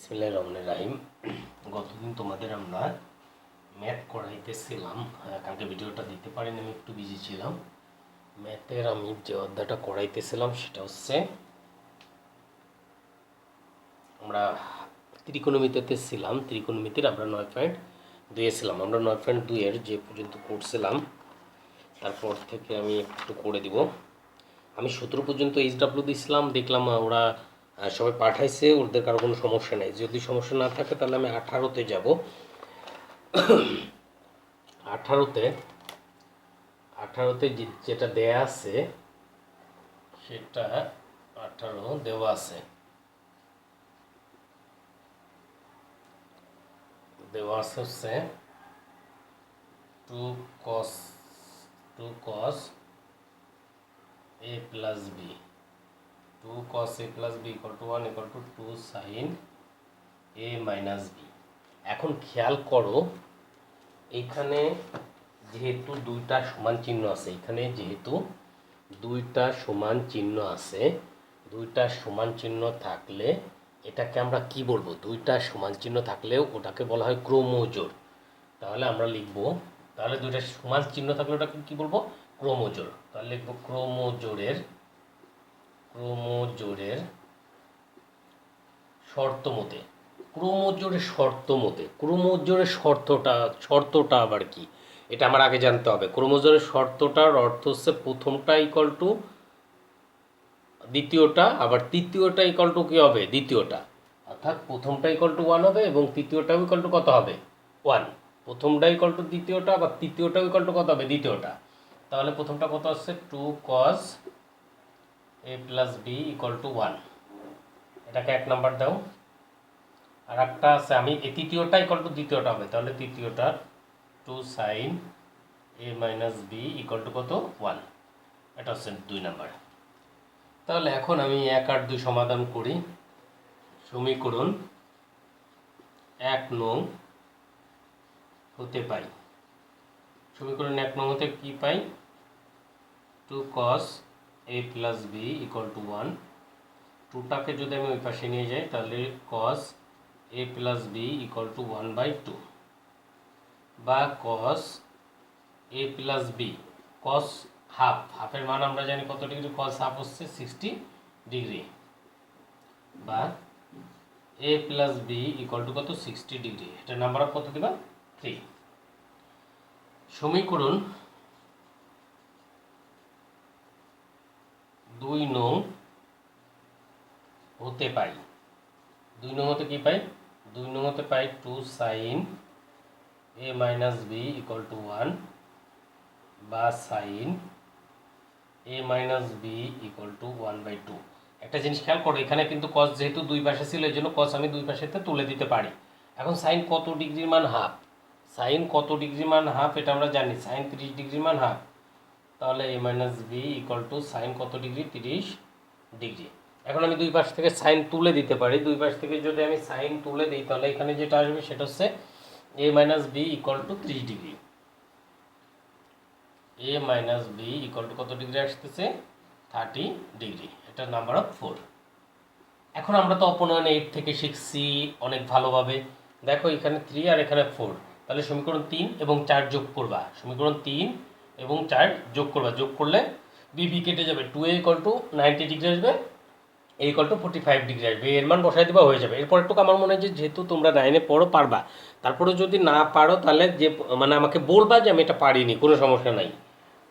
বিসমিল্লাহির রহমানির রহিম। গতদিন তোমাদের আমরা ম্যাথ করাইতেছিলাম। কালকে ভিডিওটা দিতে পারিনি, আমি একটু বিজি ছিলাম। ম্যাথের আমি যে অধ্যায়টা করাইতেছিলাম সেটা হচ্ছে আমরা ত্রিকোণমিতিতে ছিলাম। ত্রিকোণমিতির আমরা 9.2 ছিলাম। আমরা 9.2 যে পর্যন্ত করছিলাম তারপর থেকে আমি একটু করে দিব। আমি 17 পর্যন্ত HW দিয়েছিলাম, দেখলাম ওরা সবাই পাঠাইছে, ওদের কারো কোনো সমস্যা নেই। যদি সমস্যা না থাকে তাহলে আমি 18তে যাব। 18তে যেটা দেয়া আছে সেটা 18 দেওয়া আছে, হচ্ছে 2 cos a plus b, 2 cos a plus b equal to 1 equal to 2 sin a minus b। এখন খেয়াল করো, এইখানে যেহেতু দুইটা সমান চিহ্ন আছে, দুইটা সমান চিহ্ন থাকলে এটাকে আমরা কি বলবো? দুইটা সমান চিহ্ন থাকলেও ওটাকে বলা হয় ক্রোমোজোড়। তাহলে আমরা লিখব, তাহলে দুইটা সমান চিহ্ন থাকলে ওটাকে কি বলবো? ক্রোমোজোড়। তাহলে লিখবো ক্রোমোজোড়ের শর্ত মতে। ক্রোমোজোড়ের শর্তটা আবার কি, এটা আমার আগে জানতে হবে। ক্রোমোজোড়ের শর্তটার অর্থ হচ্ছে প্রথমটা ইকুয়াল টু দ্বিতীয়টা, আবার তৃতীয়টা ইকুয়াল টু কি হবে? দ্বিতীয়টা। অর্থাৎ প্রথমটা ইকুয়াল টু 1 হবে এবং তৃতীয়টাও ইকুয়াল টু কত হবে? 1। প্রথমটা ইকুয়াল টু দ্বিতীয়টা, আবার তৃতীয়টাও ইকুয়াল টু কত হবে? দ্বিতীয়টা। তাহলে প্রথমটা কত আসছে? 2 cos a plus b equal to 1। এটাকে 1 নাম্বার দাও। আর একটা আছে, আমি এই তৃতীয়টা ইকুয়াল টু দ্বিতীয়টা হবে, তাহলে তৃতীয়টা 2 sin a minus b equal to কত? 1। এটা হচ্ছে 2 নাম্বার। তাহলে এখন আমি 1 আর 2 সমাধান করি। সমীকরণ 1 নং হতে পাই, সমীকরণ 1 নং হতে কি পাই? 2 cos a plus b equal to 1। 2টাকে যদি আমি ওই পাশে নিয়ে যাই তাহলে cos a plus b equal to 1/2, বা cos a plus b cos হাফের মান আমরা জানি কত ডিগ্রি? cos হাফ হচ্ছে 60 ডিগ্রি, বা a plus b equal to কত? 60 ডিগ্রি। এটা নাম্বার অফ কত দিবা? 3। সমীকরণ 2 নং হতে পাই, 2 নং হতে কি পাই? 2 নং হতে পাই 2 sin a minus b equal to 1, বা sin a minus b equal to 1/2। একটা জিনিস খেয়াল করো, এখানে কিন্তু cos যেহেতু দুই পাশে ছিল এই জন্য cos আমি দুই পাশেতে তুলে দিতে পারি। এখন sin কত ডিগ্রির মান? হাফ। sin কত ডিগ্রির মান? হাফ। এটা আমরা জানি sin 30 ডিগ্রির মান হাফ। তাহলে a minus b equal to sin কত ডিগ্রি? 30 ডিগ্রি। এখন আমি দুই পাশ থেকে সাইন তুলে দিতে পারি। দুই পাশ থেকে যদি আমি সাইন তুলে দিই তাহলে এখানে যেটা আসবে সেটা হচ্ছে a minus b equal to 30 degree. a minus b equal to কত ডিগ্রি আসতেছে? 30 ডিগ্রি। এটা নাম্বার অফ 4। এখন আমরা তো অপনয়ন 8 থেকে শিখছি অনেক ভালোভাবে। দেখো এখানে 3 আর এখানে 4, তাহলে সমীকরণ 3 এবং 4 যোগ করবা। সমীকরণ 3 এবং 4 যোগ করবা। যোগ করলে b কেটে যাবে, 2a equal to 90 ডিগ্রি আসবে, a equal to 45 ডিগ্রি আসবে। এর মান বসাই দেবা, হয়ে যাবে। এরপর একটু আমার মনে হয় যেহেতু তোমরা 9-এ পড়ো পারবা, তারপরে যদি না পারো তাহলে যে মানে আমাকে বলবা যে আমি এটা পারিনি, কোনো সমস্যা নাই।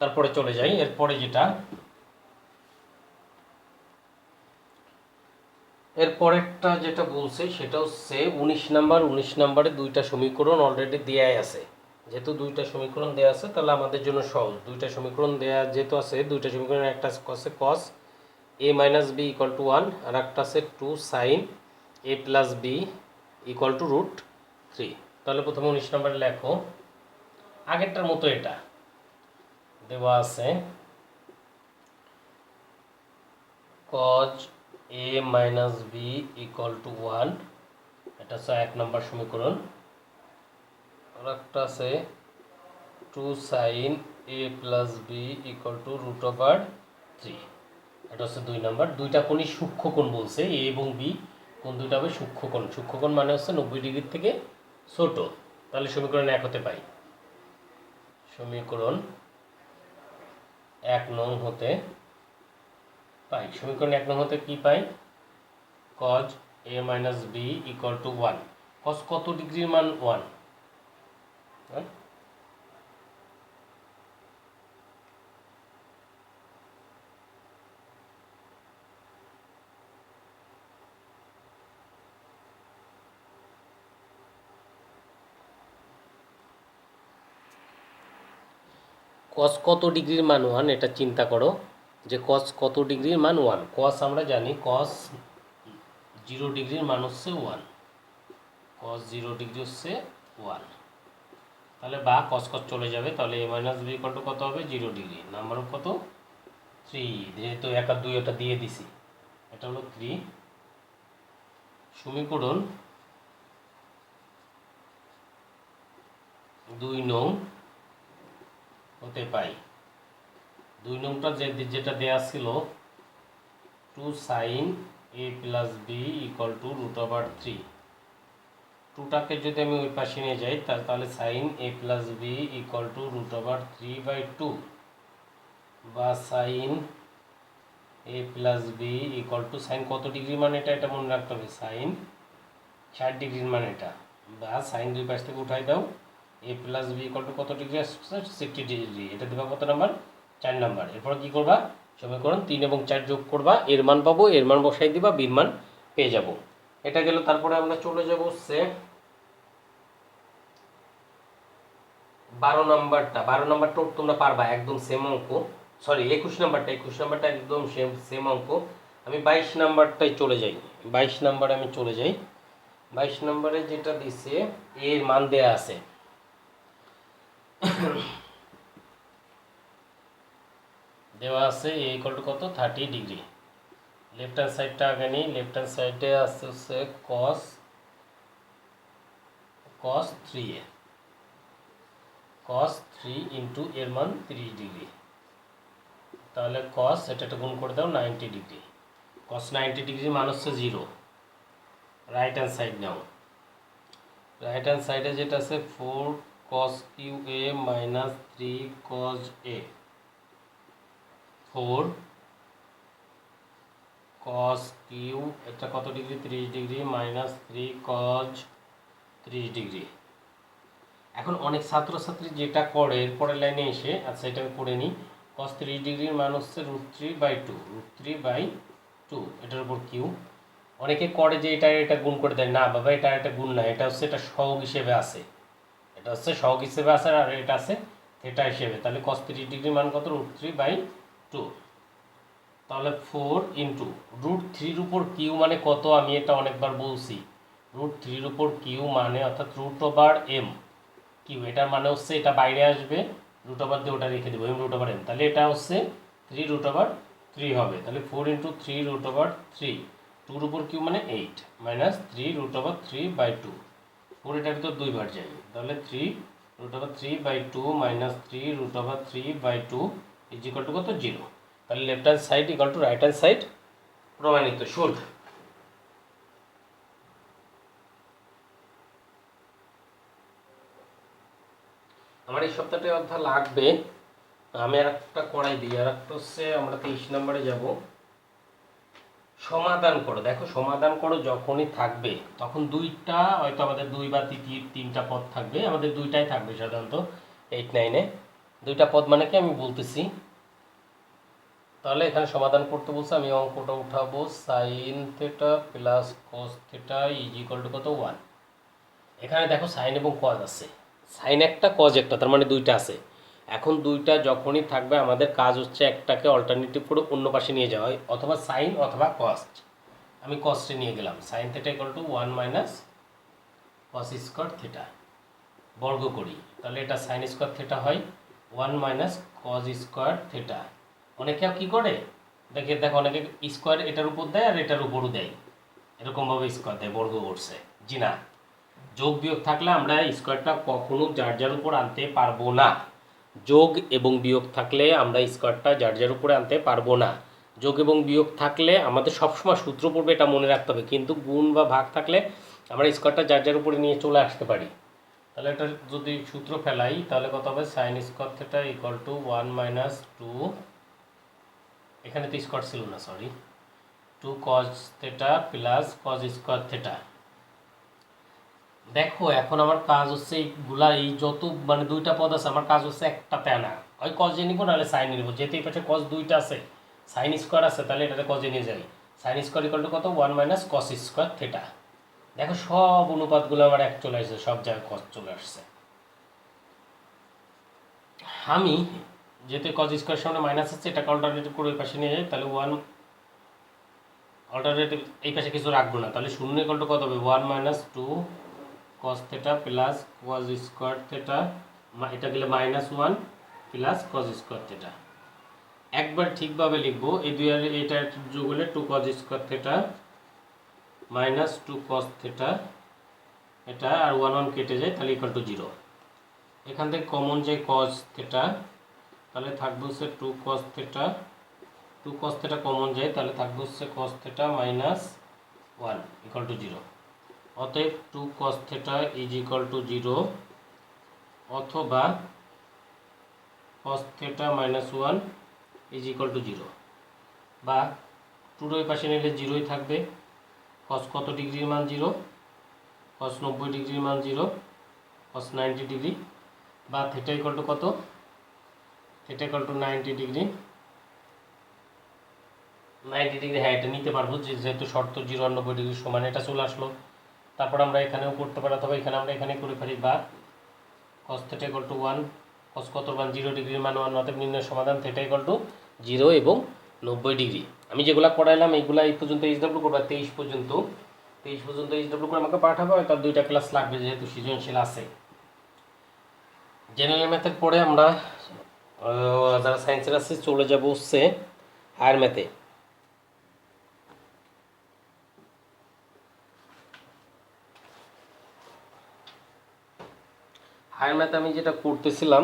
তারপরে চলে যাই এরপরে এরপরেরটা যেটা বলছে সেটা হচ্ছে 19 নাম্বার। 19 নাম্বারে দুইটা সমীকরণ অলরেডি দেয়াই আছে। যেহেতু দুইটা সমীকরণ দেয়া আছে তাহলে আমাদের জন্য সহজ। দুইটা সমীকরণ দেয়া যেহেতু আছে, দুইটা সমীকরণ একটা আছে cos a minus b equal to 1 আর একটা আছে 2 sin a plus b equal to √3। তাহলে প্রথমে 19 নম্বরে লেখো, আগেরটার মতো এটা দেওয়া আছে cos a minus b equal to 1, এটা হচ্ছে 1 নম্বর সমীকরণ। আর একটা আছে 2 sin a plus b equal to √3, এটা হচ্ছে 2 নম্বর। দুইটা কোণই সূক্ষ্মকোণ বলছে, a এবং b কোণ দুইটা হবে সূক্ষ্মকোণ। সূক্ষ্মকোণ মানে হচ্ছে 90 ডিগ্রির থেকে ছোট। তাহলে সমীকরণ 1 হতে পাই, সমীকরণ 1 নং হতে পাই। সমীকরণ 1 নং হতে কি পাই? cos a minus b equal to 1। cos কত ডিগ্রির মান 1? cos কত ডিগ্রির মান 1 এটা চিন্তা করো, যে cos কত ডিগ্রির মান 1। cos আমরা জানি cos 0 ডিগ্রির মান হচ্ছে 1, cos 0 ডিগ্রি হচ্ছে 1। তাহলে বা cos cos চলে যাবে, তাহলে a minus b equal to কত হবে? 0 ডিগ্রি। নাম্বার কত? 3। যেহেতু 1 আর 2 ওটা দিয়ে দিছি, এটা হলো 3। সমীকরণ 2 নং হতে পাই। 2 নংটা যেটা দেওয়া ছিল 2 sin a plus B equal to √3। 2টাকে যদি আমি ওই পাশে নিয়ে যাই তাহলে sin a plus B equal to √3/2 বা sin a plus B equal to sin কত ডিগ্রির মান এটা মনে রাখতে হবে, sin 60 ডিগ্রির মান এটা, বা sin দুই পাশ থেকে উঠাই দাও। a plus B equal to কত ডিগ্রি আসছে? 60 ডিগ্রি। এটা দেবা কত নাম্বার? 4 নাম্বার। এরপর কি করবা? সমীকরণ 3 এবং 4 যোগ করবা, এর মান পাবো, এর মান বসাই দিবা, বির মান পেয়ে যাব। এটা গেল। তারপরে আমরা চলে যাব হচ্ছে 12 নাম্বারটা। 12 নাম্বারটা তোমরা পারবা, একদম সেম অঙ্ক। সরি 21 নাম্বারটা একদম সেম অঙ্ক। আমি 22 নাম্বারটাই চলে যাই। 22 নাম্বারে আমি চলে যাই। 22 নাম্বারে যেটা দিছে এর মান দেয়া আছে। দেওয়া আছে a ইকুয়াল টু কত? 30 ডিগ্রি। লেফট হ্যান্ড সাইডটা আগে নিই। লেফট হ্যান্ড সাইডে আছে হচ্ছে cos 3a, cos 3 ইন্টু এর মান 30 ডিগ্রি। তাহলে cos এটা গুণ করে দাও 90 ডিগ্রি। cos 90 ডিগ্রি মান হচ্ছে 0। রাইট হ্যান্ড সাইড নাও। রাইট হ্যান্ড সাইডে যেটা আছে 4 cos cube a minus 3 cos a, 4 cos cube এটা কত ডিগ্রি? 30 ডিগ্রি মাইনাস 3 cos 30 ডিগ্রি। এখন অনেক ছাত্রছাত্রী যেটা করে এরপরের লাইনে এসে, আচ্ছা এটা আমি করে নিই। cos 30 ডিগ্রির মান হচ্ছে √3/2, √3/2 এটার উপর কিউ। অনেকে করে যে এটা গুণ করে দেয়। না বাবা, এটা গুণ না, এটা হচ্ছে এটা সহগ হিসেবে আছে, এটা হচ্ছে সহগ হিসেবে আছে, আর এটা আছে থিটা হিসেবে। তাহলে cos 30 ডিগ্রির মান কত? √3/2। তাহলে 4 ইন্টু √3 উপর কিউ মানে কত? আমি এটা অনেকবার বলছি। √3 উপর কিউ মানে অর্থাৎ √m কিউ, এটার মানে হচ্ছে এটা বাইরে আসবে, √ দিয়ে ওটা রেখে দেবো, m√m। তাহলে এটা হচ্ছে 3√3 হবে। তাহলে 4 ইন্টু 3√3, 2 উপর কিউ মানে 8 মাইনাস 3√3/2। 4 এটার ভিতর 2 বার যাই, তাহলে 3√3/2 মাইনাস 3√3/2 ইজ ইকুয়াল টু কত? 0। তাহলে left hand side equal to right hand side প্রমাণিত। শুড আমার এই সপ্তাহটা অর্থাৎ লাগবে। আমি আর একটা করাই দিই। আর একটা হচ্ছে আমরা 23 নম্বরে যাব। সমাধান করো। দেখো সমাধান করো যখনই থাকবে তখন দুইটা, হয়তো আমাদের 2 বা 3টা পদ থাকবে, আমাদের দুইটাই থাকবে সাধারণত 8, 9-এ দুইটা পদ। মানে কি আমি বলতেছি, তাহলে এখানে সমাধান করতে বলছে, আমি অঙ্কটা উঠাবো sin θ plus cos θ is equal to কত? 1। এখানে দেখো সাইন এবং কজ আছে, সাইন একটা কজ একটা, তার মানে দুইটা আছে। এখন দুইটা যখনই থাকবে আমাদের কাজ হচ্ছে একটাকে অল্টারনেটিভ করে অন্য পাশে নিয়ে যাওয়া, অথবা সাইন অথবা কস্ট। আমি কস্টে নিয়ে গেলাম। Sine theta equal to 1 minus cos square theta, বর্গ করি, তাহলে এটা সাইন স্কোয়ার থেটা হয় 1 মাইনাস কজ স্কোয়ার থেটা। অনেকে কী করে দেখো অনেকে স্কোয়ার এটার উপর দেয় আর এটার উপরও দেয়, এরকমভাবে স্কোয়ার দেয়, বর্গ করছে। জি না, যোগ বিয়োগ থাকলে আমরা স্কোয়ারটা কখনো যার যার উপর আনতে পারবো না। যোগ এবং বিয়োগ থাকলে আমরা স্কোয়ারটা যার যার উপরে আনতে পারবো না। যোগ এবং বিয়োগ থাকলে আমাদের সবসময় সূত্র পড়বে, এটা মনে রাখতে হবে। কিন্তু গুণ বা ভাগ থাকলে আমরা স্কোয়ারটা যার যার উপরে নিয়ে চলে আসতে পারি। তাহলে এটা যদি সূত্র ফেলাই তাহলে কত হবে, sine square theta equal to 1 minus 2, এখানে তো স্কোয়ার ছিল না, sorry, 2 cause theta plus cos square theta. দেখো এখন আমার কাজ হচ্ছে এইগুলা, এই যত মানে দুইটা পদ আছে, আমার কাজ হচ্ছে একটাতে আনা, ওই কজে নিব নাহলে সাইন নিব। যেহেতু এই পাশে কজ দুইটা আছে, সাইন স্কোয়ার আছে, তাহলে এটাতে কজে নিয়ে যাই। সাইন স্কোয়ার ইকুয়াল টু কত, 1 মাইনাস কস স্কোয়ার থিটা। দেখো সব অনুপাতগুলো আমার এক চলে আসছে, সব জায়গায় কজ চলে আসছে। আমি যেহেতু কজ স্কোয়ার সামনে মাইনাস আছে, এটাকে অল্টারনেটিভ করে ওই পাশে নিয়ে যাই, তাহলে 1 অল্টারনেটিভ এই পাশে কিছু রাখবো না, তাহলে শূন্য ইকুয়াল টু কত হবে, 1 minus 2 cos theta plus cos square theta, এটা গেলে minus 1 plus cos square theta. একবার ঠিকভাবে লিখবো, এই দুই আর এটা যোগ হলে 2 cos square theta minus 2 cos theta, এটা আর 1 1 কেটে যায়, তাহলে ইকুয়াল টু 0। এখান থেকে কমন যায় কজ থিটা, তাহলে থাকবে হচ্ছে 2 cos theta, 2 cos theta common যায়, তাহলে থাকবে হচ্ছে cos theta minus 1 equal to 0। অতএব 2 cos theta is equal two 0, অথবা cos theta minus 1 is equal two 0, বা 2 ওই পাশে নিলে 0ই থাকবে। cos কত ডিগ্রির মান 0, cos 90 ডিগ্রির মান 0, cos 90 ডিগ্রি, বা থিটা ইকুয়াল টু কত, theta equal to 90 degree. 90 degree, হ্যাঁ এটা নিতে পারবো, যেহেতু শর্ত 0 আর 90 ডিগ্রির সমান, এটা চলে আসলো। তারপর আমরা এখানেও করতে পারি, অথবা এখানে আমরা এখানে করে পারি, বা cos theta equal to 1, cos কত মান 0 ডিগ্রির মান 1, অতএব নির্ণয় সমাধান থিটা ইকুয়াল টু 0 এবং 90 ডিগ্রি। আমি যেগুলো পড়াইলাম এইগুলো এই পর্যন্ত এইচডব্লিউ করবো, 23 পর্যন্ত এইচডব্লিউ করে আমাকে পাঠাবো, তার 2টা ক্লাস লাগবে যেহেতু সৃজনশীল আছে। জেনারেল ম্যাথের পরে আমরা যারা সায়েন্সের আছে চলে যাব হচ্ছে হায়ার ম্যাথে। হায়ার ম্যাথে আমি যেটা করতেছিলাম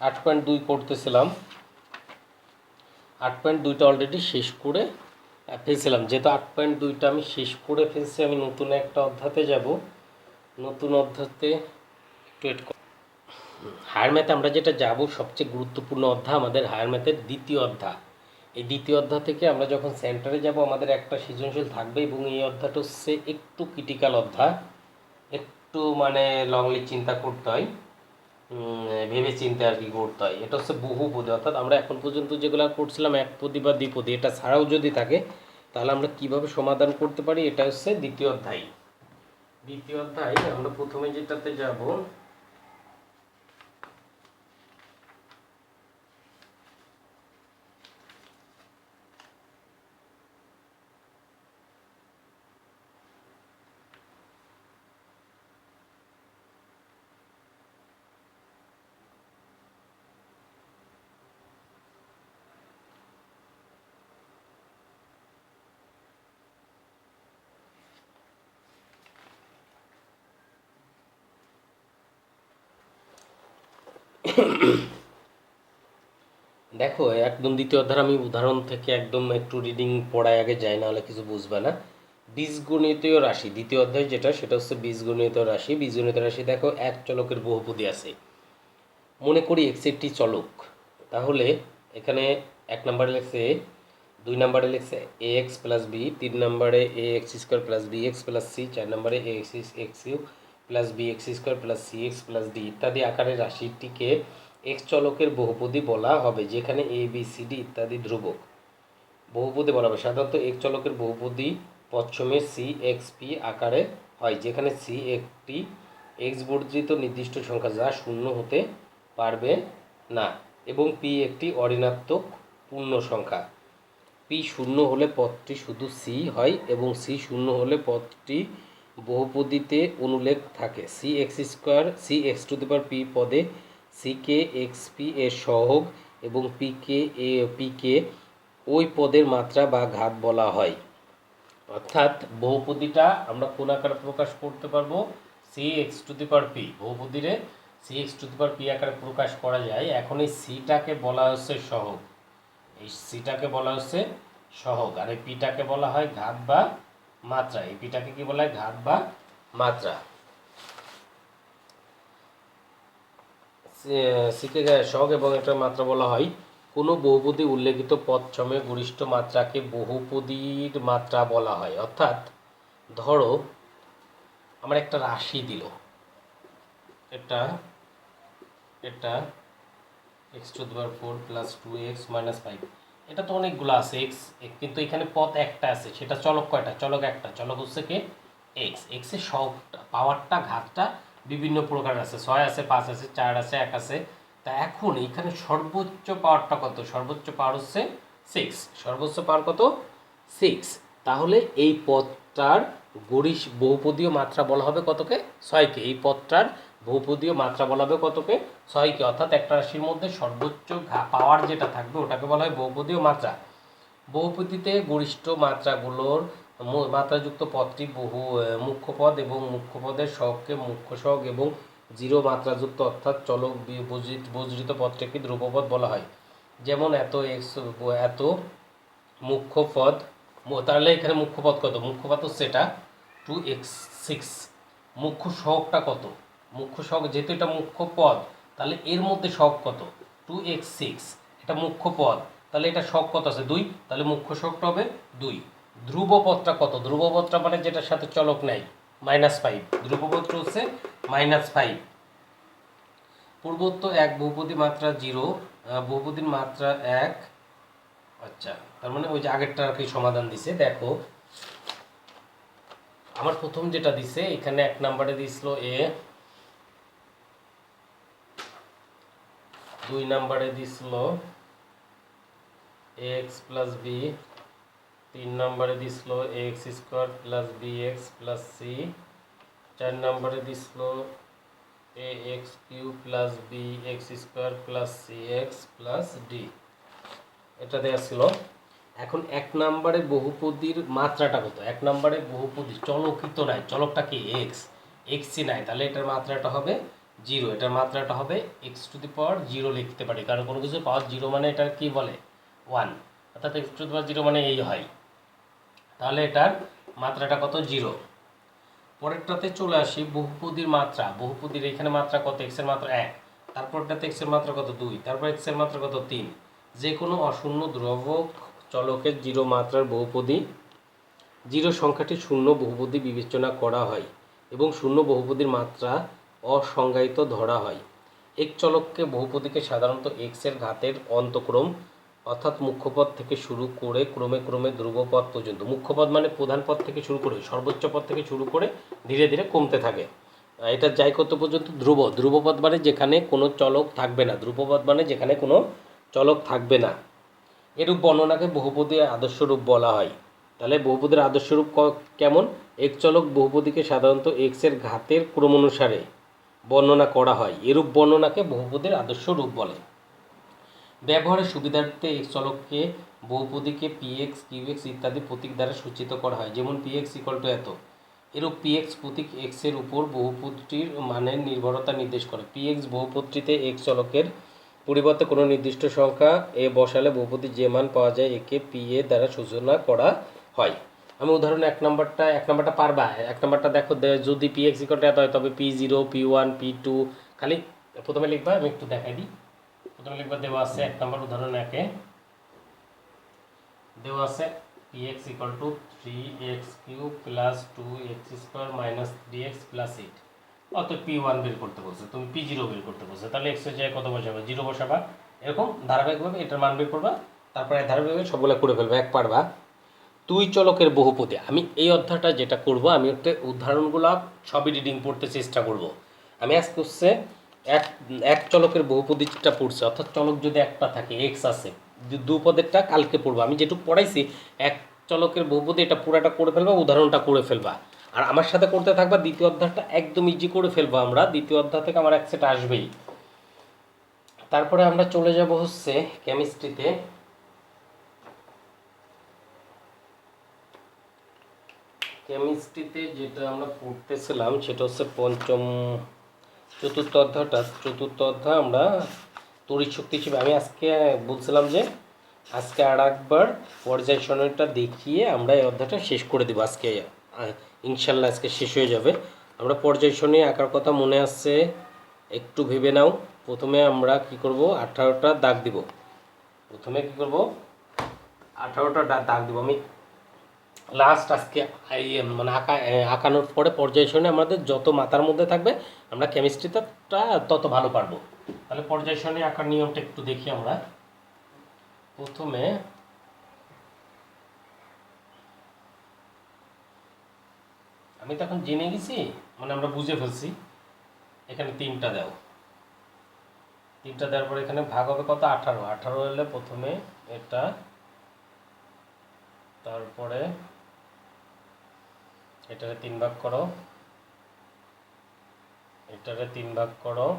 8.2 করতেছিলাম, 8.2টা অলরেডি শেষ করে ফেলছিলাম। যেহেতু 8.2টা আমি শেষ করে ফেলছি, আমি নতুন একটা অধ্যায়তে যাব। নতুন অধ্যায়তে হায়ার ম্যাথে আমরা যেটা যাব, সবচেয়ে গুরুত্বপূর্ণ অধ্যায় আমাদের হায়ার ম্যাথের দ্বিতীয় অধ্যায়। এই দ্বিতীয় অধ্যায় থেকে আমরা যখন সেন্টারে যাব, আমাদের একটা সৃজনশীল থাকবে, এবং এই অধ্যায়টা হচ্ছে একটু ক্রিটিক্যাল অধ্যায়, একটু মানে লংলি চিন্তা করতে হয়, ভেবে চিন্তে আর কি করতে হয়। এটা হচ্ছে বহুপদী, অর্থাৎ আমরা এখন পর্যন্ত যেগুলো করছিলাম একপদী বা দ্বিপদী, এটা ছাড়াও যদি থাকে তাহলে আমরা কিভাবে সমাধান করতে পারি, এটা হচ্ছে দ্বিতীয় অধ্যায়। দ্বিতীয় অধ্যায় আমরা প্রথমে যেটাতে যাব, দেখো একদম দ্বিতীয় অধ্যায় আমি উদাহরণ থেকে একদম একটু রিডিং পড়ায় আগে যাই, নাহলে কিছু বুঝবে না। বীজগণিতীয় রাশি, দ্বিতীয় অধ্যায় যেটা, সেটা হচ্ছে বীজগণিতীয় রাশি। বীজগণিতীয় রাশি দেখো, এক চলকের বহুপদী আছে, মনে করি এক্স একটি চলক। তাহলে এখানে 1 নম্বরে লিখছে এ, 2 নম্বরে লিখছে এ এক্স প্লাস বি, 3 নম্বরে A x square plus B x plus C, 4 নম্বরে A x x u plus B x square plus C x plus D ইত্যাদি আকারের রাশিটিকে এক্স চলকের বহুপদী বলা হবে, যেখানে এ বি সি ডি ইত্যাদি ধ্রুবক। বহুপদী বলা হবে সাধারণত এক্স চলকের বহুপদী পশ্চিমে সি এক্স পি আকারে হয়, যেখানে সি একটি এক্স বর্জিত নির্দিষ্ট সংখ্যা যা শূন্য হতে পারবে না, এবং পি একটি অঋণাত্মক পূর্ণ সংখ্যা। পি শূন্য হলে পদটি শুধু সি হয়, এবং সি শূন্য হলে পদটি বহুপদীতে অনুলেখ থাকে। C X square, C x to the power P পদে সি কে এক্স পি এর সহগ, এবং পি কে ওই পদের মাত্রা বা ঘাত বলা হয়। অর্থাৎ বহুপদীটা আমরা কোন আকারে প্রকাশ করতে পারবো, C x to the power P, বহুপদীরে C x to the power P আকারে প্রকাশ করা যায়। এখন এই সিটাকে বলা হচ্ছে সহগ, এই সিটাকে বলা হচ্ছে সহগ, আর এই পিটাকে বলা হয় ঘাত বা মাত্রা। এই পিটাকে কি বলা হয়? ঘাত বা মাত্রা। সিকে সহগ এবং এটার মাত্রা বলা হয় কোনো বহুপদী উল্লেখিত পদসমূহে গরিষ্ঠ মাত্রাকে বহুপদীর মাত্রা বলা হয়। অর্থাৎ ধরো আমার একটা রাশি দিল, এটা এটা x to the power 4 plus 2x minus 5, এটা তো অনেকগুলো আছে এক্স, কিন্তু এখানে পদ একটা আছে, সেটা চলক কয়টা? চলক একটা, চলক হচ্ছে কি এক্স। এক্সের সবটা পাওয়ারটা ঘাতটা বিভিন্ন প্রকার আছে, 6 আছে, 5 আছে, 4 আছে, 1 আছে। তা এখন এখানে সর্বোচ্চ পাওয়ারটা কত? সর্বোচ্চ পাওয়ার হচ্ছে 6। সর্বোচ্চ পাওয়ার কত? 6। তাহলে এই পদটার বহুপদীয় মাত্রা বলা হবে কতকে? 6কে। এই পদটার বহুপদীয় মাত্রা বলা হবে কতকে? 6কে। অর্থাৎ একটা রাশির মধ্যে সর্বোচ্চ পাওয়ার যেটা থাকবে ওটাকে বলা হয় বহুপদীয় মাত্রা। বহুপদীতে গরিষ্ঠ মাত্রাগুলোর মাত্রাযুক্ত পদটি মুখ্য পদ এবং মুখ্য পদের সহগকে মুখ্য সহগ এবং জিরো মাত্রাযুক্ত অর্থাৎ চলক বর্জিত পদটিকে ধ্রুবপদ বলা হয়। যেমন এত এক্স, এত মুখ্য পদ, তাহলে এখানে মুখ্য পদ কত? মুখ্য পদ হচ্ছে এটা 2x6। মুখ্য সহগটা কত? মুখ্য সহগ যেহেতু এটা মুখ্য পদ, তাহলে এর মধ্যে সহগ কত? 2x6। এটা মুখ্য পদ, তাহলে এটা সহগ কত আছে? 2, তাহলে মুখ্য সহগটা হবে 2। ধ্রুবপদটা কত? ধ্রুবপদটা মানে যেটার সাথে চলক নাই, -5। ধ্রুবপদটা হচ্ছে -5। পূর্বোক্ত এক বহুপদী মাত্রা 0, বহুপদীর মাত্রা 1। আচ্ছা, তার মানে ওই যে আগেরটা আর কি সমাধান দিছে। দেখো আমার প্রথম যেটা দিছে এখানে 1 নম্বরে দিছিল এ, 2 নম্বরে দিছিল ax প্লাস b, 3 নম্বরে দিছিল ax square plus bx plus c, 4 নম্বরে দিছিল ax cube plus bx square plus cx plus d, এটা দেওয়া ছিল। এখন 1 নম্বরে বহুপদীর মাত্রাটা কত? 1 নম্বরে বহুপদী চলকিত নাই, চলকটা কি এক্স, এক্সই নাই, তাহলে এটার মাত্রাটা হবে 0। এটার মাত্রাটা হবে এক্স টু দি পাওয়ার 0 লিখতে পারি, কারণ কোনো কিছু পাওয়ার 0 মানে এটার কি বলে? 1, অর্থাৎ এক্স টু দি পাওয়ার 0 মানে এই হয়। তাহলে এটার মাত্রাটা কত? 0। পরেরটাতে চলে আসি, বহুপদীর মাত্রা। বহুপদীর এখানে মাত্রা কত? এক্সের মাত্রা 1, তারপরটাতে এক্সের মাত্রা কত? 2, তারপর এক্সের মাত্রা কত? 3। যে কোনো অশূন্য ধ্রুবক চলকের 0 মাত্রার বহুপদী, 0 সংখ্যাটি শূন্য বহুপদী বিবেচনা করা হয় এবং শূন্য বহুপদীর মাত্রা অসংজ্ঞায়িত ধরা হয়। এক চলককে বহুপদীকে সাধারণত এক্স এর ঘাতের অন্তক্রম, অর্থাৎ মুখ্যপদ থেকে শুরু করে ক্রমে ক্রমে ধ্রুবপদ পর্যন্ত, মুখ্যপদ মানে প্রধান পদ থেকে শুরু করে সর্বোচ্চ পদ থেকে শুরু করে ধীরে ধীরে কমতে থাকে। এটা যাই কত পর্যন্ত? ধ্রুবপদ মানে যেখানে কোনো চলক থাকবে না। ধ্রুবপদ মানে যেখানে কোনো চলক থাকবে না। এরূপ বর্ণনাকে বহুপদীর আদর্শ রূপ বলা হয়। তাহলে বহুপদীর আদর্শ রূপ কেমন? এক চলক বহুপদীকে সাধারণত এক্স এর ঘাতের ক্রম অনুসারে বর্ণনা করা হয়, এরূপ বর্ণনাকে বহুপদীর আদর্শ রূপ বলে। ব্যবহারের সুবিধার্থে এক্স চলককে বহুপদীকে পিএক্স, কিউএক্স ইত্যাদি প্রতীক দ্বারা সূচিত করা হয়। যেমন পিএক্স ইকুয়াল টু এত। এরূপ পিএক্স প্রতীক এক্স এর উপর বহুপদটির মানের নির্ভরতা নির্দেশ করে। পিএক্স বহুপদটিতে এক্স চলকের পরিবর্তে কোনো নির্দিষ্ট সংখ্যা এ বসালে বহুপদীর যে মান পাওয়া যায় একে পি এ দ্বারা সূচনা করা হয়। আমি উদাহরণ 1 নম্বরটা পারবা? 1 নম্বরটা দেখো, যদি পি এক্স ইকুয়াল টু এত হয় তবে P0, P1, P2 খালি প্রথমে লিখবা, আমি একটু দেখাই দিই। প্রথমে লিখবা, দেওয়া আছে 1 নম্বর উদাহরণ 1-এ দেওয়া আছে px equal to 3x cube plus 2x square minus 3x plus 8। অত P1 বের করতে বলছে, তুমি P0 বের করতে বলছে, তাহলে x এর জায়গায় কত বসাবা? 0 বসাবা। এরকম ধারাবাহিকভাবে এটার মান বের করবা, তারপরে ধারাবাহিকভাবে সবগুলো করে ফেলবা, এক পারবা। দুই চলকের বহুপদী, আমি এই অধ্যায়টা যেটা করব, আমি একটা উদাহরণগুলো সবই রিডিং পড়তে চেষ্টা করব। আমি আজকে হচ্ছে এক চলকের বহুপদীটা পড়ছি, অর্থাৎ চলক যদি একটা থাকে, এক্স আছে, দুপদেরটা কালকে পড়বো। আমি যেটুকু পড়াইছি এক চলকের বহুপদী, এটা পুরাটা করে ফেলবা, উদাহরণটা করে ফেলবা, আর আমার সাথে করতে থাকবা। দ্বিতীয় অধ্যায়টা একদম ইজি করে ফেলবো আমরা, দ্বিতীয় অধ্যায় থেকে আমার এক সেট আসবেই। তারপরে আমরা চলে যাব হচ্ছে কেমিস্ট্রিতে। কেমিস্ট্রিতে যেটা আমরা পড়তেছিলাম সেটা হচ্ছে চতুর্থ অধ্যায় আমরা তড়িৎ শক্তি হিসেবে, আমি আজকে বলছিলাম যে আজকে আর একবার পর্যায় সারণীটা দেখিয়ে আমরা এই অধ্যায়টা শেষ করে দেবো আজকে। ইনশাল্লাহ আজকে শেষ হয়ে যাবে। আমরা পর্যায় সারণী আঁকার কথা মনে আসছে, একটু ভেবে নাও। প্রথমে আমরা কি করব, 18টা দাগ দিব। প্রথমে কি করব, 18টা দাগ দিব। আমি লাস্ট আজকে মানে আঁকানোর পরে পর্যায় সারণী আমাদের যত মাথার মধ্যে থাকবে আমরা কেমিস্ট্রিটা তত ভালো পারবো। তাহলে পর্যায় সারণী আঁকার নিয়মটা একটু দেখি আমরা। প্রথমে আমি তো এখন জেনে গেছি, মানে আমরা বুঝে ফেলছি। এখানে 3টা দাও, 3টা দেওয়ার পরে এখানে ভাগ হবে কত, 18। 18 হলে প্রথমে এটা, তারপরে এটারে 3 ভাগ করো, এটারে 3 ভাগ করো,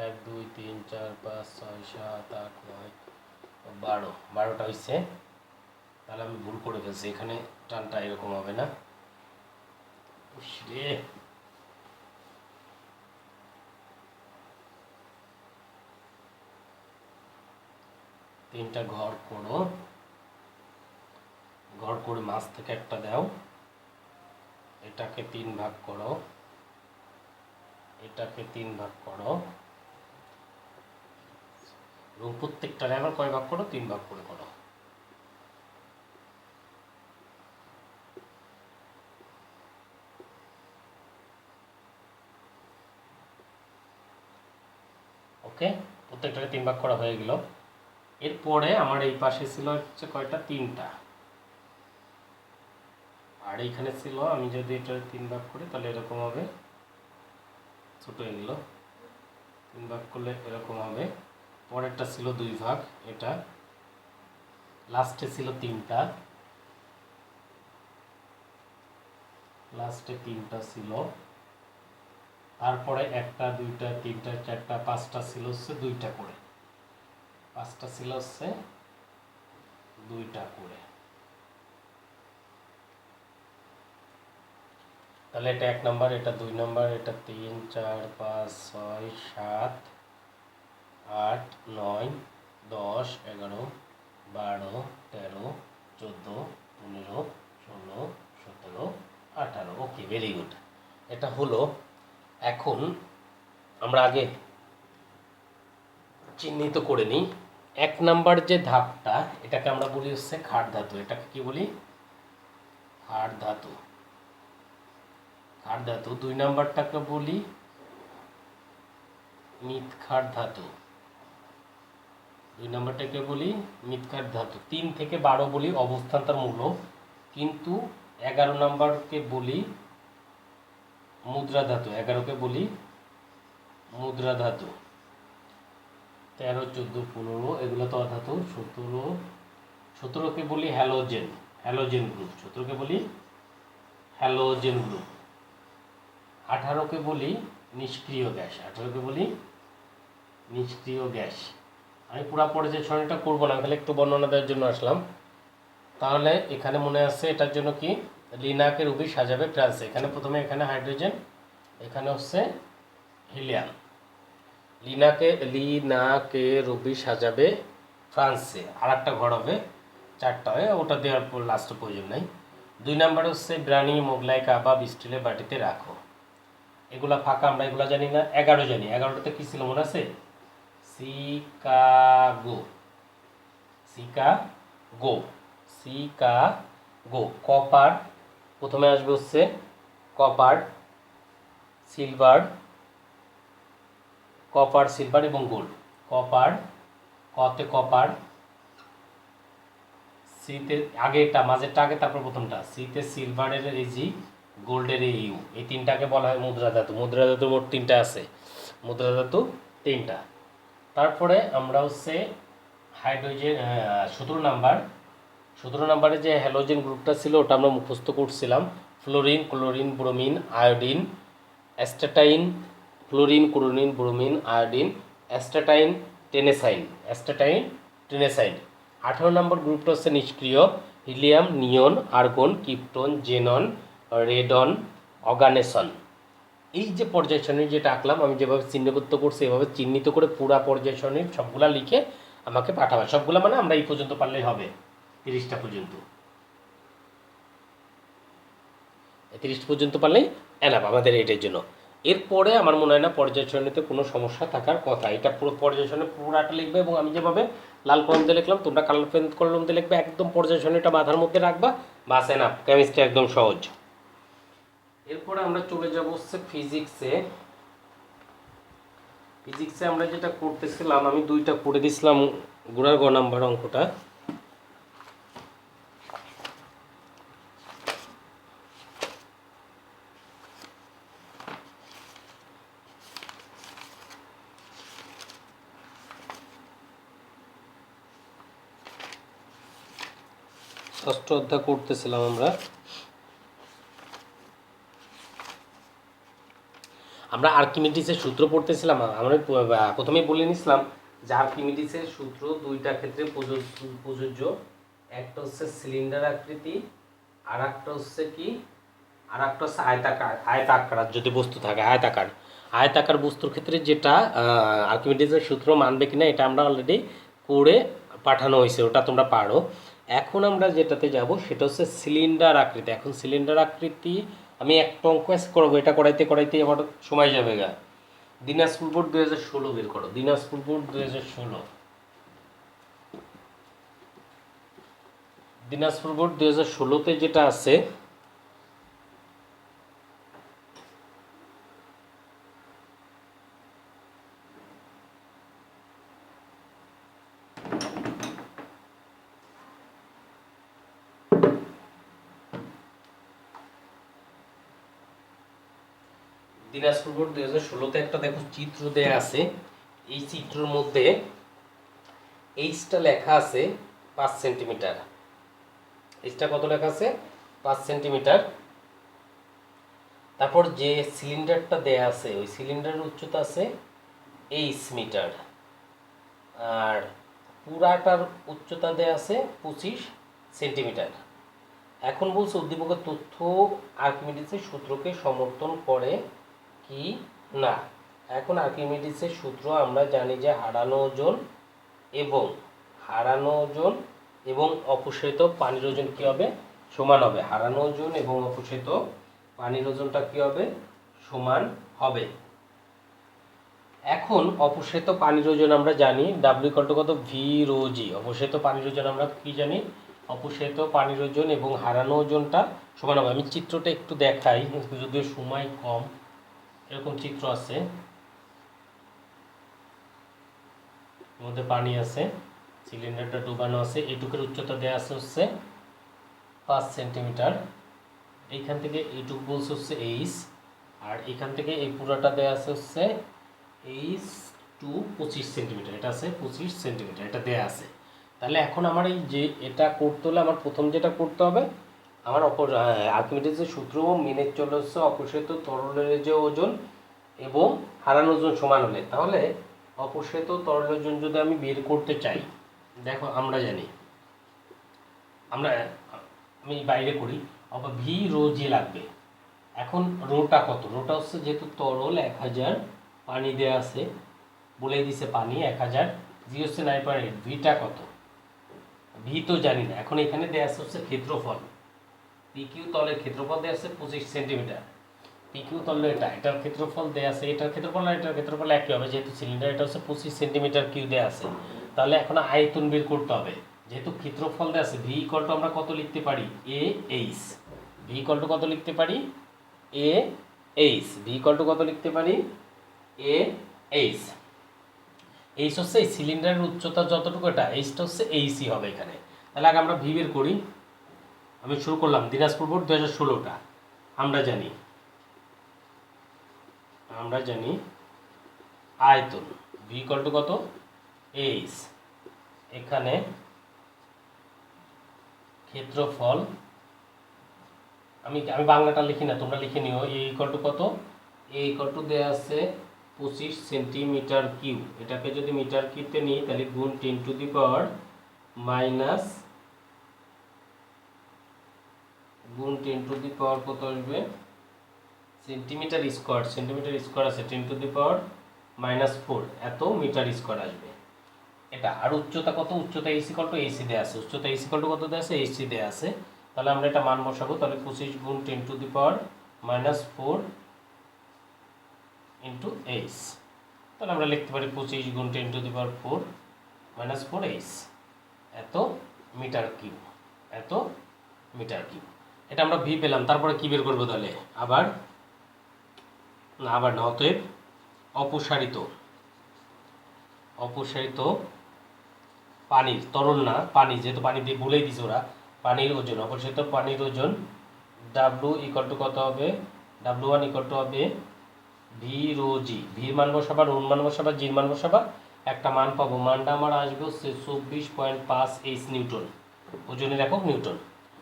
এক দুই তিন চার পাঁচ ছয় সাত আট নয় 12, 12টা হয়েছে। তাহলে আমি ভুল করে ফেলছি, এখানে টানটা এরকম হবে না। রে, তিনটা ঘর করো, ঘর করে মাছ থেকে একটা দাও, এটাকে 3 ভাগ করো, এটাকে 3 ভাগ করো, এবং প্রত্যেকটারে আবার কয় ভাগ করো, 3 ভাগ করে করো। ওকে, প্রত্যেকটাকে 3 ভাগ করা হয়ে গেল। এরপরে আমার এই পাশে ছিল হচ্ছে কয়টা, 3টা, আর এইখানে ছিল, আমি যদি এটা 3 ভাগ করি তাহলে এরকম হবে, ছোট হয়ে গেল। 3 ভাগ করলে এরকম হবে। পরেরটা ছিল 2 ভাগ, এটা লাস্টে ছিল 3টা, লাস্টে 3টা ছিল। তারপরে 1টা 2টা 3টা 4টা 5টা ছিল হচ্ছে 2টা করে, 5টা ছিল হচ্ছে 2টা করে। তাহলে এটা 1 নাম্বার, এটা 2 নাম্বার, এটা 3 4 5 6 7 8 9 10 11 12 13 14 15 16 17 18। ওকে, ভেরি গুড। এটা হলো। এখন আমরা আগে চিহ্নিত করে নিই। 1 নাম্বার যে ধাপটা, এটাকে আমরা বলি হচ্ছে ক্ষার ধাতু। এটাকে কি বলি, ক্ষার ধাতু। ক্ষার ধাতু। 2 নাম্বারটাকে বলি মৃৎক্ষার ধাতু। 2 নাম্বারটাকে বলি মৃৎক্ষার ধাতু। 3 থেকে 12 বলি অবস্থান্তর মূলক, কিন্তু 11 নাম্বারকে বলি মুদ্রা ধাতু। 11কে বলি মুদ্রা ধাতু। 13 14 15 এগুলো তো অধাতু। 17কে বলি হ্যালোজেন, হ্যালোজেন গ্রুপ। 17কে বলি হ্যালোজেন গ্রুপ। 18কে বলি নিষ্ক্রিয় গ্যাস। 18কে বলি নিষ্ক্রিয় গ্যাস। আমি পুরো পর্যায় সারণীটা করবো না, তাহলে একটু বর্ণনা দেওয়ার জন্য আসলাম। তাহলে এখানে মনে আছে এটার জন্য কি, লিনাকে রুবি সাজাবে ফ্রান্সে। এখানে প্রথমে এখানে হাইড্রোজেন, এখানে হচ্ছে হিলিয়াম। লিনাকে রুবি সাজাবে ফ্রান্সে। আর একটা ঘর হবে, 4টা হয়, ওটা দেওয়ার পর লাস্টে প্রয়োজন নাই। 2 নাম্বার হচ্ছে ব্রানি মোগলাই কাবাব স্টিলের বাটিতে রাখো। এগুলা ফাঁকা, আমরা এগুলা জানি না। 11 জানি। 11টাতে কি ছিল মনে আছে, শিকাগো, শিকাগো, শিকাগো। কপার, প্রথমে আসবে হচ্ছে কপার, সিলভার, কপার সিলভার এবং গোল্ড। কপার, কতে কপার, সিতে আগেটা মাঝেরটা আগে, তারপর প্রথমটা। সিতে সিলভারের জি, গোল্ডের ইউ। এই 3টাকে বলা হয় মুদ্রা ধাতু। মুদ্রা ধাতু মোট 3টা আছে, মুদ্রা ধাতু 3টা। তারপরে আমরা হচ্ছে হাইড্রোজেন 17 নাম্বার। 17 নাম্বারে যে হ্যালোজেন গ্রুপটা ছিল ওটা আমরা মুখস্থ করছিলাম। Fluorine, chlorine, bromine, iodine, astatine, fluorine, chlorine, bromine, iodine, astatine, tennessine, astatine, tennessine. 18 নম্বর গ্রুপটা হচ্ছে নিষ্ক্রিয়। Helium, neon, argon, krypton, xenon, radon, oganesson. এই যে পর্যায় সারণী যেটা আঁকলাম, আমি যেভাবে চিহ্নিত করছি এভাবে চিহ্নিত করে পুরা পর্যায় সারণীর সবগুলা লিখে আমাকে পাঠাবে। সবগুলা মানে আমরা এই পর্যন্ত পারলেই হবে, 30টা পর্যন্ত। 30 পর্যন্ত পারলেই এনাফ আমাদের এটার জন্য। এরপরে আমার মনে হয় না পর্যায় সারণীতে কোনো সমস্যা থাকার কথা। এটা পুরো পর্যায় সারণী পুরাটা লিখবে এবং আমি যেভাবে লাল কলম দিয়ে লিখলাম তোমরা কালো কলম দিয়ে লিখবে, একদম পর্যায় সারণীটা মাথার মধ্যে রাখবা, বাস এনাফ। কেমিস্ট্রি একদম সহজ। এরপরে আমরা চলে যাব হচ্ছে ফিজিক্সে। ফিজিক্সে আমরা যেটা করতেছিলাম, আমি 2টা করে দিছিলাম গোড়ার গ নাম্বার অঙ্কটা। ষষ্ঠ অধ্যায় করতেছিলাম আমরা আর্কিমিডিসের সূত্র পড়তেছিলাম। আমরা প্রথমেই বলে নিছিলাম যে আর্কিমিডিসের সূত্র 2টা ক্ষেত্রে প্রযোজ্য। একটা হচ্ছে সিলিন্ডার আকৃতি, আর একটা হচ্ছে কি, আর একটা হচ্ছে আয়তাকার যদি বস্তু থাকে, আয়তাকার বস্তুর ক্ষেত্রে যেটা আর্কিমিডিসের সূত্র মানবে কিনা এটা আমরা অলরেডি করে পাঠানো হয়েছে, ওটা তোমরা পারো। এখন আমরা যেটাতে যাব সেটা হচ্ছে সিলিন্ডার আকৃতি। এখন সিলিন্ডার আকৃতি আমি একটা অঙ্ক করবো, এটা করাইতে আমার সময় যাবে গা। দিনাজপুর বোর্ড 2016 বের করো। দিনাজপুর বোর্ড 2016, দিনাজপুর বোর্ড 2016তে যেটা আছে, দিনাজপুর বোর্ড 2016তে একটা দেখো চিত্র দেয়া আছে। এই চিত্রের মধ্যে এইচটা লেখা আছে 5 সেন্টিমিটার। এইচটা কত লেখা আছে? 5 সেন্টিমিটার। তারপর যে সিলিন্ডারটা দেয়া আছে ওই সিলিন্ডারের উচ্চতা আছে 8 মিটার, আর পুরাটার উচ্চতা দেয়া আছে 25 সেন্টিমিটার। এখন বলছে উদ্দীপকের তথ্য আর্কিমিডিসের সূত্রকে সমর্থন করে কি না। এখন আর্কিমিডিসের সূত্র আমরা জানি যে হারানো ওজন এবং অপসারিত পানির ওজন কী হবে? সমান হবে। হারানো ওজন এবং অপসারিত পানির ওজনটা কী হবে? সমান হবে। এখন অপসারিত পানির ওজন আমরা জানি ডাব্লিউ ইকুয়াল টু কত? ভি রো জি। অপসারিত পানির ওজন আমরা কি জানি? অপসারিত পানির ওজন এবং হারানো ওজনটা সমান হবে। আমি চিত্রটা একটু দেখাই, যদিও সময় কম। এরকম চিত্র আছে, মধ্যে পানি আছে, সিলিন্ডারটা ডুবানো আছে, এইটুকের উচ্চতা দেওয়া আছে হচ্ছে 5 সেন্টিমিটার। এইখান থেকে এইটুক বলছে হচ্ছে এইচ, আর এখান থেকে এই পুরোটা দেওয়া আছে হচ্ছে এইচ টু 25 সেন্টিমিটার। এটা আছে 25 সেন্টিমিটার, এটা দেওয়া আছে। তাহলে এখন আমার এই যে এটা করতে হলে আমার প্রথম যেটা করতে হবে, আমার আর্কিমিডিসের সূত্র মেনে চলে হচ্ছে অপসারিত তরলের যে ওজন এবং হারানো ওজন সমান হলে। তাহলে অপসারিত তরল ওজন যদি আমি বের করতে চাই, দেখো আমরা জানি, আমি বাইরে করি, ভি রো জি লাগবে। এখন রোটা কত? রোটা হচ্ছে যেহেতু তরল 1000, পানি দেওয়া আছে, বলে দিছে পানি 1000, জি হচ্ছে 9.8। ভিটা কত? ভি তো জানি না। এখন এখানে দেওয়া আছে হচ্ছে ক্ষেত্রফল, পি কিউ তলের ক্ষেত্রফল দেওয়া আছে 25 সেন্টিমিটার। পি কিউ তলে এটার ক্ষেত্রফল দেওয়া আছে, এটার ক্ষেত্রফল আর এটার ক্ষেত্রফল একই হবে, যেহেতু সিলিন্ডার এটা হচ্ছে 25 সেন্টিমিটার কিউ দেওয়া আছে। তাহলে এখন আয়তন বের করতে হবে। যেহেতু ক্ষেত্রফল দেওয়া আছে, ভি ইকুয়াল টু আমরা কত লিখতে পারি? A H. V equal to কত লিখতে পারি? A H. V equal to কত লিখতে পারি? A H. এইচ হচ্ছে এই সিলিন্ডারের উচ্চতা যতটুকু, এটা এইচটা হচ্ছে এইচই হবে এখানে। তাহলে আগে আমরা ভি বের করি। আমি শুরু করলাম দিনাজপুর বোর্ড 2016টা। আমরা জানি আয়তন ভি ইকুয়াল টু কত? এইচ। এখানে ক্ষেত্রফল, আমি বাংলাটা লিখি না, তোমরা লিখে নিও। এ ইকুয়াল টু কত? এ ইকুয়াল টু দেওয়া আছে 25 সেন্টিমিটার কিউব। এটাকে যদি মিটার কিউবতে নিই তাহলে গুণ 10⁻⁻⁻⁻⁻⁻⁻⁻⁻⁻⁻⁻⁻⁻⁻⁻⁻⁻⁻⁻⁻⁻⁻⁻⁻⁻⁻⁻⁻⁻⁻⁻⁻⁻ গুণ 10 টু দি পাওয়ার কত আসবে সেন্টিমিটার স্কোয়ার আছে 10 টু দি পাওয়ার -4 এত মিটার স্কোয়ার আসবে এটা। আর উচ্চতা কত, উচ্চতা AC কত, AC দেয়া আছে, উচ্চতা AC কত কত দেয়া আছে, AC দেয়া আছে। তাহলে আমরা এটা মান বসাবো, তাহলে 25 গুণ 10 to the power -4 into H. তাহলে আমরা লিখতে পারি 25 গুণ 10 টু দি পাওয়ার 4 -4 এইচ, এত মিটার কিউব, এত মিটার কিউব। এটা আমরা ভি পেলাম। তারপরে কি বের করবো তাহলে, আবার না অতএব অপসারিত পানির, তরল না পানি, যেহেতু পানি দিয়ে বলেই দিছে ওরা, পানির ওজন, অপসারিত পানির ওজন ডাব্লু ইকুয়াল টু কত হবে, W1 ইকুয়াল টু হবে ভি রো জি। ভির মান বসাবা, রোর মান বসাবা, জির মান বসাবা, একটা মান পাবো। মানটা আমার আসবে হচ্ছে 24.5 এইচ নিউটন, ওজনের একক নিউটন।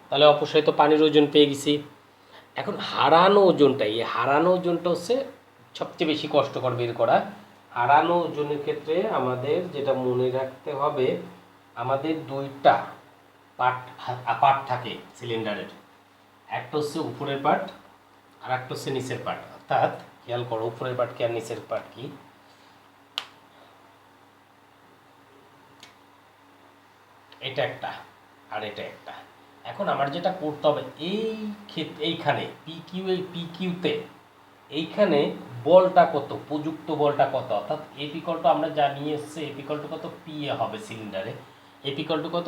তাহলে অপসারিত পানির ওজন পেয়ে গেছি। এখন হারানো ওজনটা, এই হারানো ওজনটা হচ্ছে সবচেয়ে বেশি কষ্টকর বের করা। হারানো ওজনের ক্ষেত্রে আমাদের যেটা মনে রাখতে হবে, আমাদের দুইটা পার্ট থাকে সিলিন্ডারের, একটা হচ্ছে উপরের পার্ট আর একটা হচ্ছে নিচের পার্ট। অর্থাৎ খেয়াল করো উপরের পার্ট কি আর নিচের পার্ট কি। এটা একটা আর এটা একটা। এখন আমার যেটা করতে হবে, এইখানে পিকিউতে এইখানে বলটা কত, প্রযুক্ত বলটা কত, অর্থাৎ এপিকলটা আমরা জানিয়ে এসছে, এপিকলটা কত পিএ হবে সিলিন্ডারে, এপিকলটা কত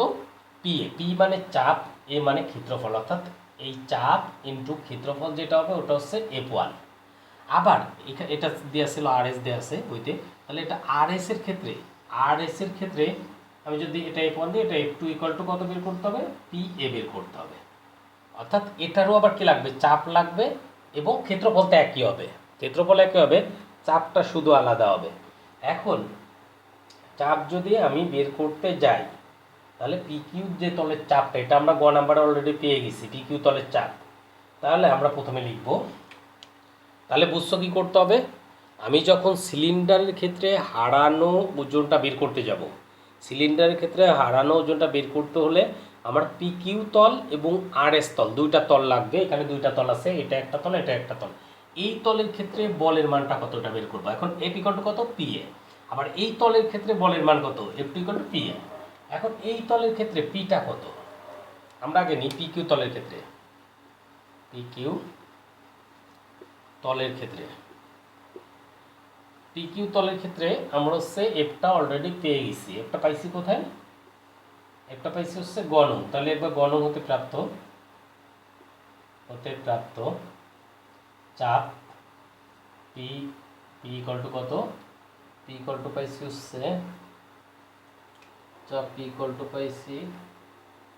পিএ। পি মানে চাপ, এ মানে ক্ষেত্রফল, অর্থাৎ এই চাপ ইন্টু ক্ষেত্রফল যেটা হবে ওটা হচ্ছে F1। আবার এটা দেওয়া ছিল RS দেওয়া আছে ওইতে, তাহলে এটা RS এর ক্ষেত্রে আমি যদি এটা F1 দিই, এটা F2 ইকুয়াল টু কত বের করতে হবে, PA বের করতে হবে। অর্থাৎ এটারও আবার কি লাগবে, চাপ লাগবে, এবং ক্ষেত্রফলটা একই হবে, চাপটা শুধু আলাদা হবে। এখন চাপ যদি আমি বের করতে যাই, তাহলে PQ যে তলের চাপটা, এটা আমরা গ নাম্বারে অলরেডি পেয়ে গেছি, PQ তলের চাপ। তাহলে আমরা প্রথমে লিখব, তাহলে বুঝছো কি করতে হবে, আমি যখন সিলিন্ডারের ক্ষেত্রে হারানো ওজনটা বের করতে যাব, সিলিন্ডারের ক্ষেত্রে হারানো ওজনটা বের করতে হলে আমার পিকিউ তল এবং RS তল, দুইটা তল লাগবে। এখানে দুইটা তল আছে, এটা একটা তল, এটা একটা তল। এই তলের ক্ষেত্রে বলের মানটা কতটা বের করবো, এখন F ইকুয়াল টু কত, PA। আবার এই তলের ক্ষেত্রে বলের মান কত, F2 ইকুয়াল টু PA। এখন এই তলের ক্ষেত্রে পিটা কত, আমরা আগে নিই পিকিউ তলের ক্ষেত্রে, পিকিউ তলের ক্ষেত্রে আমরা হচ্ছে এফটা অলরেডি পেয়ে গেছি। এফটা পাইছি কোথায়, এফটা পাইছি হচ্ছে গণন। তাহলে এবার গণন হতে প্রাপ্ত চাপ পি ইকুয়াল টু কত, পি ইকুয়াল টু পাইছি হচ্ছে চাপ পি ইকুয়াল টু পাইছি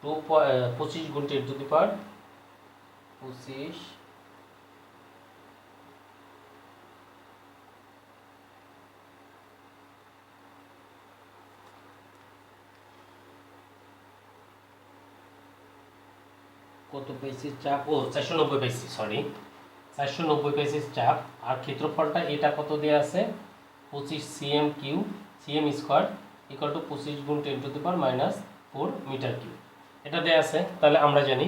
25 গুণ 10 টু দি পাওয়ার 25 কত পেয়েছি চাপ, ও 490 পেয়েছি, সরি 490 পেয়েছি চাপ। আর ক্ষেত্রফলটা এটা কত দেওয়া আছে, 25 সিএম স্কোয়ার ইকুয়াল টু 25 গুণ 10 to the power -4 metre cube, এটা দেওয়া আছে। তাহলে আমরা জানি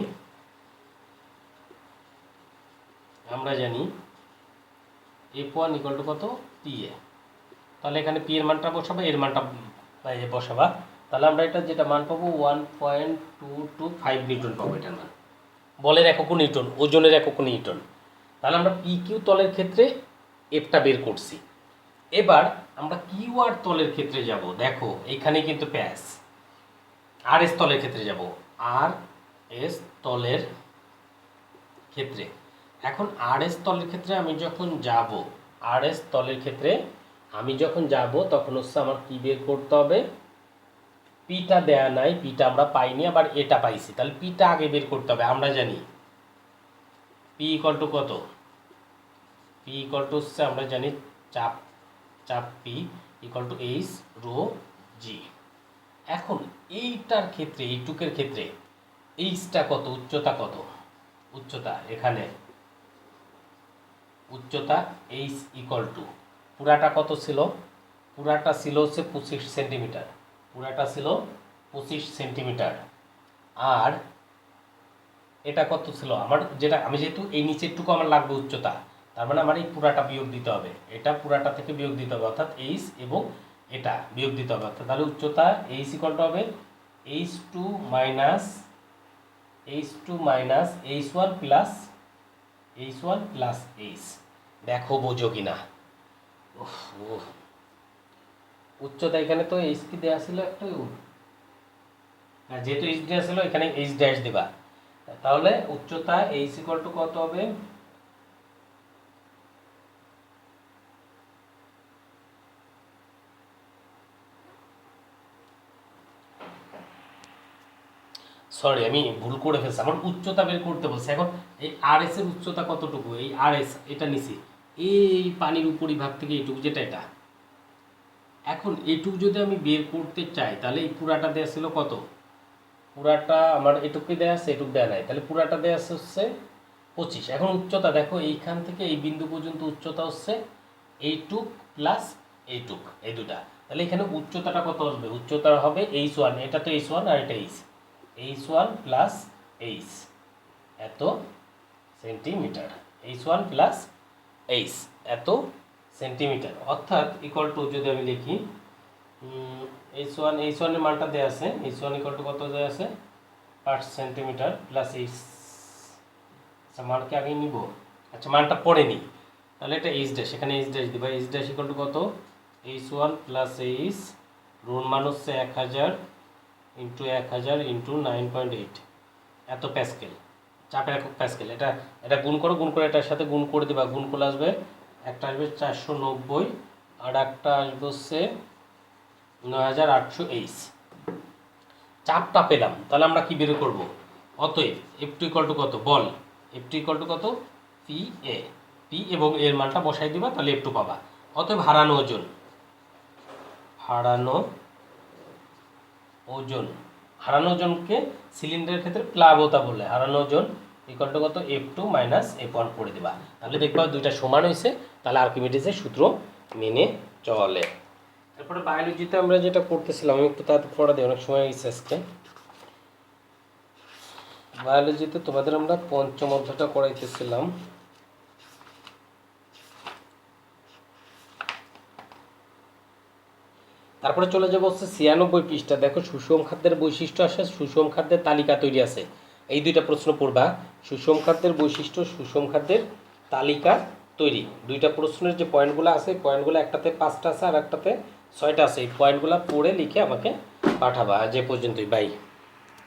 F1 ইকুয়াল টু কত, PA। তাহলে এখানে পি এর মানটা বসাবা, এর মানটা বসাবা। তাহলে আমরা এটা যেটা মান পাবো 1.225 নিউটন পাবো এটার মান। বলের একক নিউটন, ওজনের একক নিউটন। তাহলে আমরা PQ তলের ক্ষেত্রে এফটা বের করছি। এবার আমরা QR তলের ক্ষেত্রে যাব। দেখো এখানে কিন্তু প্যাচ, RS তলের ক্ষেত্রে যাব, RS তলের ক্ষেত্রে। এখন RS তলের ক্ষেত্রে আমি যখন যাব, তখন হচ্ছে আমার কি বের করতে হবে, পিটা দেয়া নাই, পিটা আমরা পাইনি, আবার এটা পাইছি, তাহলে পিটা আগে বের করতে হবে। আমরা জানি পি ইকুয়াল টু কত, পি ইকুয়াল টু হচ্ছে আমরা জানি চাপ P equal to H rho G. এখন এইটার ক্ষেত্রে, এইটুকের ক্ষেত্রে এইচটা কত, উচ্চতা এখানে উচ্চতা এইচ ইকুয়াল টু পুরাটা কত ছিল, পুরাটা ছিল হচ্ছে 25 সেন্টিমিটার, আর এটা কত ছিল আমার, যেটা আমি যেহেতু এই নিচেরটুকু আমার লাগবে উচ্চতা, তার মানে আমার এই পুরাটা বিয়োগ দিতে হবে, এটা পুরাটা থেকে বিয়োগ দিতে হবে, অর্থাৎ এইচ এবং এটা বিয়োগ দিতে হবে, অর্থাৎ তাহলে উচ্চতা এইচ ইকুয়াল টু হবে h2 - h1 প্লাস এইচ। দেখো বোঝো কিনা। উচ্চতা এখানে তো এইচ কি দেওয়া ছিল একটু, যেহেতু এইচ দেওয়া ছিল এখানে এইচ ড্যাশ দেবা, তাহলে উচ্চতা এইচ ইকুয়াল টু কত হবে, সরি আমি ভুল করে ফেলছি, আমার উচ্চতা বের করতে বলছে। এখন এই আর এস এর উচ্চতা কতটুকু, এই আর এস এটা নিছি এই পানির উপরিভাগ থেকে এইটুকু, যেটা এটা। এখন এইটুকু যদি আমি বের করতে চাই তাহলে এই পুরাটা দেওয়া ছিল কত, পুরাটা আমার এটুকুই দেওয়া আছে, এটুকু দেওয়া নাই, তাহলে পুরাটা দেওয়া আছে হচ্ছে 25। এখন উচ্চতা দেখো এইখান থেকে এই বিন্দু পর্যন্ত উচ্চতা হচ্ছে এইটুক প্লাস এইটুক, এই দুটা, তাহলে এখানে উচ্চতাটা কত আসবে, উচ্চতা হবে h1, এটা তো h1 আর এটা h1 প্লাস h, এত সেন্টিমিটার, h1 প্লাস h এত সেন্টিমিটার, অর্থাৎ ইকুয়াল টু যদি আমি লিখি h1 এর মানটা দেওয়া আছে, h1 ইকুয়াল টু কত দেওয়া আছে 5 সেন্টিমিটার প্লাস h, আচ্ছা মানকে আগে নিব, আচ্ছা মানটা পরে নিই, তাহলে এটা h ড্যাশ, এখানে h ড্যাশ দিবা, h ড্যাশ ইকুয়াল টু কত h1 প্লাস h, রুট মান হচ্ছে 1000 ইন্টু 1000 ইন্টু 9.8, এত প্যাসকেল, চাপের একক প্যাসকেল। এটা এটা গুণ করে এটার সাথে গুণ করে দিবা, গুণ করলে আসবে, একটা আসবে 490 আর একটা আসবে হচ্ছে 9800H। চাপটা পেলাম, তাহলে আমরা কি বের করব, অতএব F2 ইকুয়াল টু কত, বল F2 ইকুয়াল টু কত PA, P এবং এর মানটা বসাই দিবা, তাহলে F2 পাবা। অতএব হারানো ওজনকে সিলিন্ডারের ক্ষেত্রে প্লাবতা বলে, হারানো ওজন ইকুয়াল টু কত F2 মাইনাস F1 করে দিবা, তাহলে দেখবা দুইটা সমান হয়েছে, তাহলে আর্কিমিডিসের সূত্র মেনে চলে। তারপরে বায়োলজিতে আমরা যেটা করতেছিলাম, আমি একটু তাড়াতাড়ি পড়া দিই, অনেক সময় আজকে বায়োলজিতে তোমাদের আমরা পঞ্চম অধ্যায়টা করাইতেছিলাম। তারপরে চলে যাবো হচ্ছে 96 পৃষ্ঠা, দেখো সুষম খাদ্যের বৈশিষ্ট্য আসে, সুষম খাদ্যের তালিকা তৈরি আছে, এই দুইটা প্রশ্ন পড়বা, সুষম খাদ্যের বৈশিষ্ট্য, সুষম খাদ্যের তালিকা তৈরি, দুইটা প্রশ্নের যে পয়েন্টগুলো আছে, পয়েন্টগুলো একটাতে 5টা আছে আর একটাতে 6টা আছে, এই পয়েন্টগুলো পড়ে লিখে আমাকে পাঠাবা। যে পর্যন্তই, বাই।